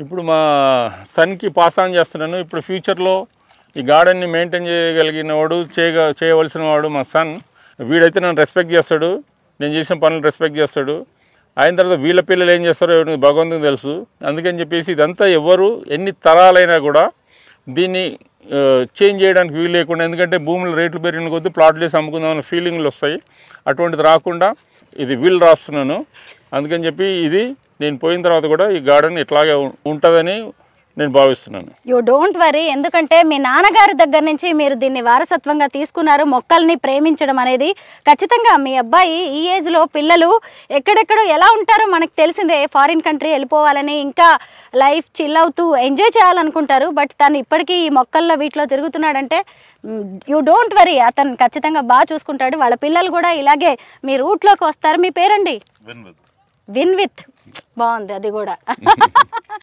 ఇప్పుడు మా సన్కి pass on చేస్తున్నాను. ఇప్పుడు ఫ్యూచర్లో ఈ గార్డెన్ని మెయింటైన్ చేయగలిగిన వాడు చేయవలసిన వాడు మా సన్. వీడైతే నన్ను రెస్పెక్ట్ చేస్తాడు, నేను చేసిన పనులు రెస్పెక్ట్ చేస్తాడు. అయిన తర్వాత వీళ్ళ పిల్లలు ఏం చేస్తారో భగవంతునికి తెలుసు. అందుకని చెప్పేసి ఇదంతా ఎవరు ఎన్ని తరాలైనా కూడా దీన్ని చేంజ్ చేయడానికి వీలు లేకుండా, ఎందుకంటే భూముల రేట్లు పెరిగిన కొద్దీ ప్లాట్లు వేసి అమ్ముకుందామన్న ఫీలింగ్లు వస్తాయి. అటువంటిది రాకుండా ఇది వీలు రాస్తున్నాను. అందుకని చెప్పి ఇది నేను పోయిన తర్వాత కూడా ఈ గార్డెన్ ఇట్లాగే ఉంటుందని నేను భావిస్తున్నాను. యూ డోంట్ వరీ, ఎందుకంటే మీ నాన్నగారి దగ్గర నుంచి మీరు దీన్ని వారసత్వంగా తీసుకున్నారు. మొక్కల్ని ప్రేమించడం అనేది ఖచ్చితంగా మీ అబ్బాయి ఈ ఏజ్లో పిల్లలు ఎక్కడెక్కడో ఎలా ఉంటారో మనకు తెలిసిందే. ఫారిన్ కంట్రీ వెళ్ళిపోవాలని, ఇంకా లైఫ్ చిల్ అవుతూ ఎంజాయ్ చేయాలనుకుంటారు. బట్ తను ఇప్పటికీ ఈ మొక్కల్లో వీటిలో తిరుగుతున్నాడంటే యూ డోంట్ వరీ, అతను ఖచ్చితంగా బాగా చూసుకుంటాడు. వాళ్ళ పిల్లలు కూడా ఇలాగే మీ రూట్లోకి వస్తారు. మీ పేరండి? Win with. బాగుంది అది కూడా.